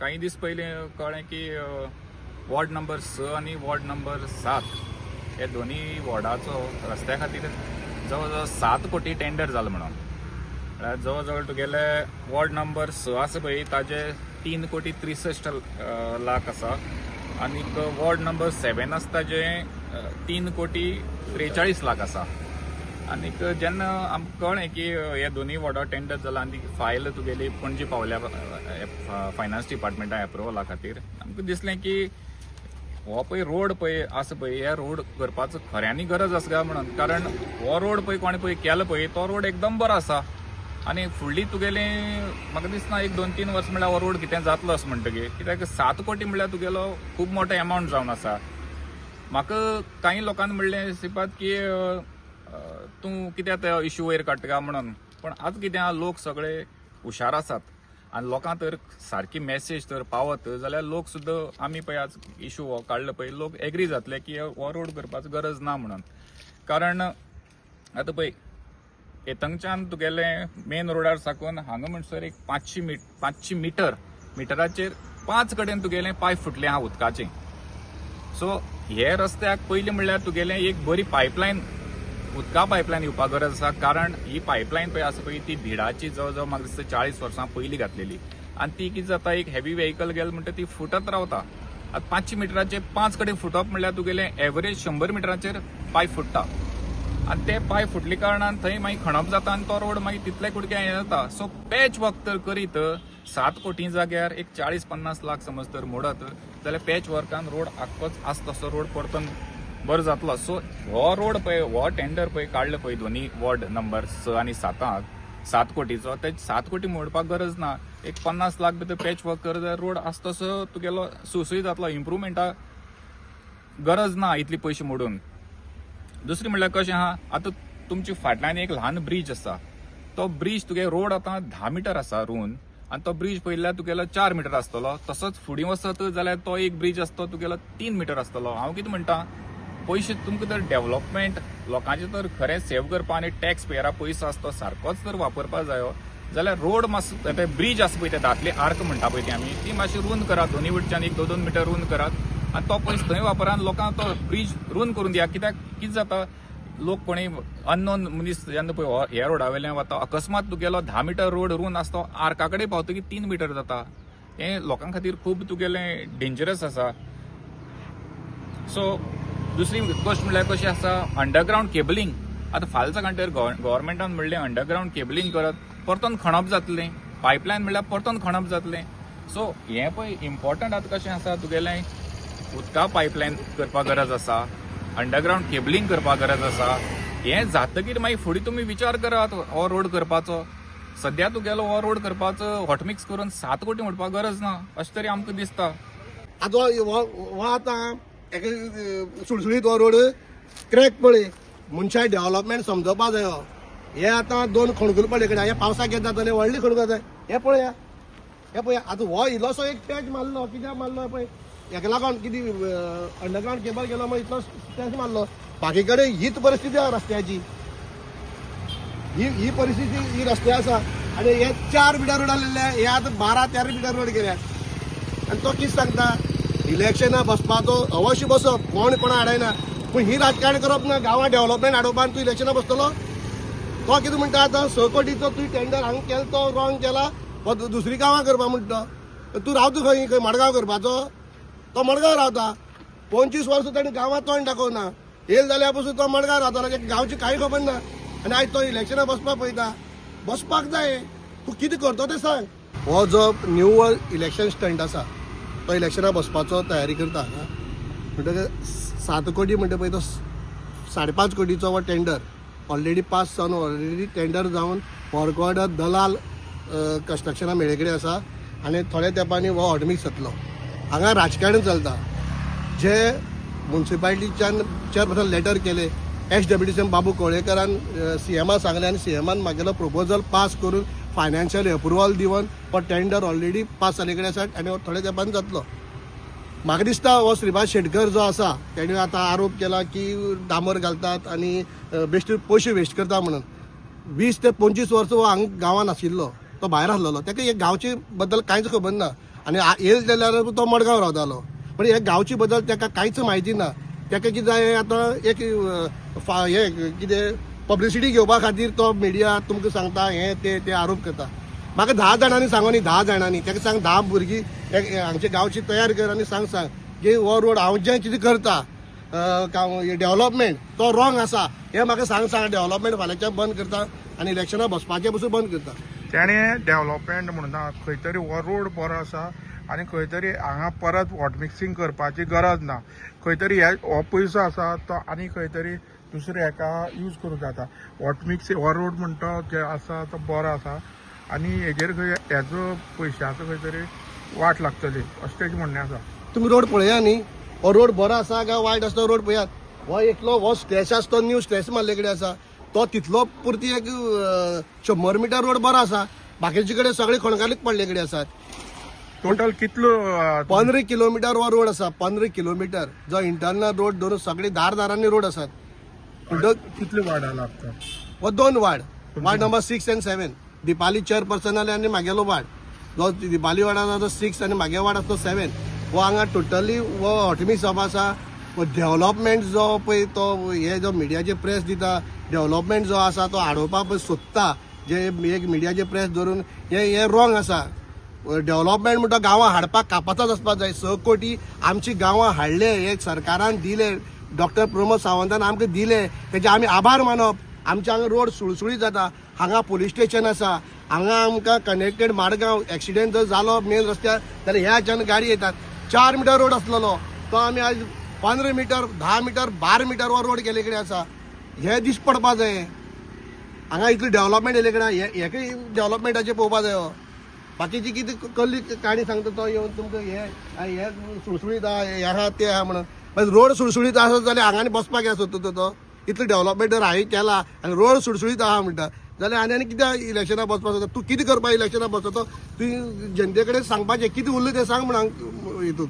काही दीस पयलीं कळ्ळें की वॉर्ड नंबर 6 आणि वॉर्ड नंबर 7 हे दोन्ही वॉर्डाचो रस्त्या खातीर जवळ 7 कोटी टेंडर जालें म्हणून. जवळ तुगेले वॉर्ड नंबर 6 आसा पळय ताजे 3 कोटी 63 लाख आसा आणि वॉर्ड नंबर 7 आसा ताजे 3 कोटी 43 लाख आसा. आणि जेन्ना आमकां कळ्ळें की हे दोन्ही वॉर्डा टेंडर जाला आनी फायल तुगेली पणजी पावल्या फायनान्स डिपार्टमेंटा एप्रुवला खातीर आमकां दिसलें की हो पळय रोड पळय आसा पळय हे रोड करपाचो खऱ्यांनी गरज आसा काय म्हणून. कारण हो रोड पळय कोणें पळय केलो पळय तो रोड एकदम बरो आसा आनी फुडली तुगेली म्हाका दिसना 1-2-3 वर्स म्हणल्यार हो रोड कितें जातलो असो म्हणटकीर, कित्याक 7 कोटी म्हणल्यार तुगेलो खूब मोठो एमावंट जावन आसा. म्हाका काही लोकांनी म्हणलें श्रीपाद की तूं कित्याक त्या इश्यू वयर काडटा काय म्हणून. पण आज कितें लोक सगळे हुशार आसात आनी लोकां तर सारकी मेसेज तर पावत जाल्यार लोक सुद्दां आमी पळय आज इश्यू हो काडलो पळय लोक एग्री जातले की हो रोड करपाचो गरज ना म्हणून. कारण आतां पळय येतंगच्यान तुगेले मेन रोडार साकून हांगा म्हणसर एक 500 मिटराचेर 5 कडेन तुगेलें पायप फुटलें आहा उदकाचें. सो हे रस्त्याक पयलीं म्हणल्यार तुगेलें एक बरी पायपलायन उदका पायपलायन येवपाक गरज आसा. कारण ही पायपलायन पळय आसा पळय ती भिडाची जवळ म्हाका दिसता 40 वर्सां पयलीं घातलेली आनी ती कितें जाता एक हेवी व्हेकल गेले म्हणटा ती फुटत रावता. आतां 500 मिटराचेर 5 कडेन फुटप म्हणल्यार तुगेलें एवरेज 100 मिटराचेर पायप फुटता आनी ते पायप फुटले कारणान थंय मागीर खणप जाता आनी तो रोड मागीर तितले कुडके हें जाता. सो पॅच वर्क तर करीत 7 कोटी जाग्यार एक 40-50 लाख समज तर मोडत जाल्यार पॅच वर्कान रोड आख्खोच आसा तसो रोड परतून बरो जातलो. सो हो रोड पळय हो टेंडर पळय काडलो पळय दोन्ही वॉर्ड नंबर 6 आणि 7 कोटीचो ते 7 कोटी मोडपाक गरज ना. एक 50 लाख भितर पॅच वर्क कर जाल्यार रोड आसा तसो तुगेलो सुसुय जातलो. इम्प्रुवमेंटा गरज ना इतली पयशे मोडून. दुसरी म्हणल्यार कशें आहा आतां तुमच्या फाटल्यान एक ल्हान ब्रिज आसा तो ब्रिज तुगे रोड आतां 10 मिटर आसा रून आनी तो ब्रिज पयल्यार तुगेलो 4 मिटर आसतलो. तसोच फुडें वचत जाल्यार तो एक ब्रिज आसता तुगेलो 3 मिटर आसतलो. हांव कितें म्हणटा पयशे तुमकां तर डेव्हलपमेंट लोकांचे तर खरें सेव करपा आनी टॅक्स पेयरा पयसो आसा तो सारकोच तर वापरपा जायो जाल्यार रोड मातसो ते ब्रिज आसा पळय ते दांतले आर्क म्हणटा पळय ती आमी ती मातशी रून करात. दोन्ही वटच्यान 1-2 मिटर रून करात आनी तो पयसो थंय वापरान लोकांक तो ब्रिज रून करून दिया. कित्याक कितें जाता लोक कोणी अननोन मनीस जेन्ना पळय ह्या रोडा वयल्यान वता अकस्मात तुगेलो 10 मिटर रोड रून आसा तो आर्का कडेन पावतकीर 3 मिटर जाता. हें लोकां खातीर खूब तुगेलें डेंजरस आसा. सो दुसरी गोष्ट म्हणल्यार कशी आसा अंडरग्राउंड केबलिंग. आतां फाल्यां सकाळीं गव्हर्मेंटान म्हणलें अंडरग्राउंड केबलिंग करत परतून खणप जातलें. पायपलायन म्हणल्यार परतून खणप जातलें. सो हें पळय इम्पॉर्टंट आतां कशें आसा तुगेलें उदका पायपलायन करपाक गरज आसा अंडरग्राउंड केबलिंग करपाक गरज आसा. हें जातकीर मागीर फुडें तुमी विचार करात हो रोड करपाचो. सद्या तुगेलो हो रोड करपाचो हॉटमिक्स करून 7 कोटी मोडपाक गरज ना अशें तरी आमकां दिसता. आतां आतां सुळसुळीत हो रोड क्रॅक पळय मनशां डेव्हलपमेंट समजोवपा जायो. हे आतां 2 खणकुल पडले कडेन हे पावसाक येत जातले व्हडली खणूक जाता हे पळया आतां हो इल्लोसो एक पॅच मारलो कित्याक मारलो पळय हेका लागून कितें अंडरग्राउंड केबल गेलो मागीर इतलो पॅच मारलो. बाकी कडेन हीच परिस्थिती आसा रस्त्याची. ही परिस्थिती ही रस्ते आसा आनी हे 4 मिटर रोड आसलेले हे आतां 12-13 मिटर रोड केल्या. आनी तो कितें सांगता इलेक्शनां बसपाचो अवश्य बसप कोण कोणा हाडयना पूण ही राजकारण करप ना. गांवां डेव्हलपमेंट हाडोवपाक तूं इलेक्शनां बसतलो. तो कितें म्हणटा आतां 6 कोटीचो तुवें टेंडर हांगा केलो तो रॉंग केला दुसरी गांवां करपा म्हणटा. तूं रावता खंय मडगांव करपाचो. तो मडगांव रावता 25 वर्सां ताणें गांवांत तोंड दाखोवना. येयले जाल्यार पसून तो मडगांव रावता ताच्या गांवची कांय खबर ना आनी आयज तो इलेक्शनां बसपाक पळयता. बसपाक जाय तूं कितें करतो तें सांग. हो जो न्यू इलेक्शन स्टंट आसा तो इलेक्शनां बसपाचो तयारी करता म्हणटकीर 7 कोटी म्हणटा पळय तो 5.5 कोटीचो हो टेंडर ऑलरेडी पास जावन ऑलरेडी टेंडर जावन फॉरगॉड दलाल कन्स्ट्रक्शनां मेळे कडेन आसा आनी थोड्या तेंपानी हो हॉटमिक्स जातलो. हांगा राजकारण चलता. जे म्युन्सिपालिटीच्यान चेअरपर्सन लेटर केले एक्स-डेप्युटी बाबू कवळेकरान CMाक सांगलें आनी CMान मागेलो प्रपोजल पास करून फायनान्शियल अप्रुवल दिवन हो टेंडर ऑलरेडी पास जाले कडेन आसा आनी थोड्या तेंपान जातलो. म्हाका दिसता हो श्रीपाद शेटकर जो आसा तेणें आतां आरोप केला की डांबर घालतात आनी बेश्टे पयशे वेस्ट करता म्हणून. 20 ते 25 वर्सां हो हांगा गांवांत आशिल्लो तो भायर आसलेलो ताका हे गांवचे बद्दल कांयच खबर ना. आनी येयलो जाल्यार तो मडगांव रावतालो पण हे गांवची बद्दल ताका कांयच म्हायती ना ताका कितें जाय आतां एक हे कितें पब्लिसिटी घेवपा खातीर तो मिडिया तुमकां सांगता हे ते आरोप करता म्हाका 10 जाणांनी सांगो न्ही 10 जाणांनी ताका सांग 10 भुरगीं हांगचे गांवची तयार कर आनी सांग की हो रोड हांव जें कितें करता डेव्हलपमेंट तो रॉंग आसा हे म्हाका सांग डेव्हलपमेंट फाल्यांच्यान बंद करता आनी इलेक्शनां बसपाचें पसून बंद करता त्याने डेव्हलपमेंट म्हणना खंय तरी हो रोड बरो आसा आनी खंय तरी हांगा परत वॉट मिक्सिंग करपाची गरज ना खंय तरी हो पयसो आसा तो आनी खंय तरी दुसऱ्या हेका यूज करूंक जाता वॉट मिक्सिंग हो रोड म्हणटा जे आसा तो बरो आसा आनी हेजेर खंय हेजो पयशाचो खंय तरी वाट लागतली अशें तेजें म्हणणें आसा तुमी रोड पळया न्ही हो रोड बरो आसा काय वायट आसा तो रोड पळयात हो एकलो हो स्ट्रेच आसा तो न्यू स्ट्रेच मारले कडेन आसा तो तितलो पुरती एक 100 मिटर रोड बरो आसा बाकीचे कडेन सगळे खणकारीत पडले कडेन आसात टोटल कितलो 15 किलोमीटर हो रोड आसा 15 किलोमीटर जो इंटरनल रोड धरून सगळे दारांनी रोड आसात कितले वाडा लागता हो 2 ward number 6 and 7 Dipali chairperson आनी म्हागेलो वार्ड जो दिपाली वार्ड आसा तो 6 आनी म्हागे वार्ड आसा तो 7 हो हांगा टोटली हो हॉटमी सब आसा डेव्हलपमेंट जो पळय तो हे जो मिडियाचे प्रेस दिता डेव्हलपमेंट जो आसा तो हाडोवपाक पळय सोदता जे एक मिडियाचे प्रेस धरून हे रॉंग आसा डेव्हलपमेंट म्हणटा गांवां हाडपाक कापाचाच आसपाक जाय 6 कोटी आमची गांवां हाडले हे सरकारान दिले डॉक्टर प्रमोद सावंतान आमकां दिले तेजे आमी आभार मानप आमच्या हांगा रोड सुळसुळीत जाता हांगा पुलीस स्टेशन आसा हांगा आमकां कनेक्टेड माडगांव एक्सिडेंट जर जालो मेन रस्त्यार जाल्यार ह्या हाच्यान गाडी येतात 4 मिटर रोड आसलेलो तो आमी आज 15 मिटर 10 मिटर 12 मिटर हो रोड गेले कडेन आसा हे दीस पडपा जाय हांगा इतली डेव्हलपमेंट येयले कडेन हेकय डेव्हलपमेंटाचेर पळोवपा जाय बाकीची कितें कसली काणी सांगता तो येवन तुमकां हे सुळसुळीत आहा ते आहा म्हणून रोड सुळसुळीत आसा जाल्यार हांगानी बसपाक येता सोदता तो इतलो डेव्हलपमेंट जर हांवें केला आनी रोड सुळसुळीत आहा म्हणटा जाल्यार आनी कित्याक इलेक्शनाक बसपाक सोदता तूं कितें करपाक इलेक्शनाक बसता तूं जनते कडेन सांगपाचें कितें उरलें तें सांग म्हण हितून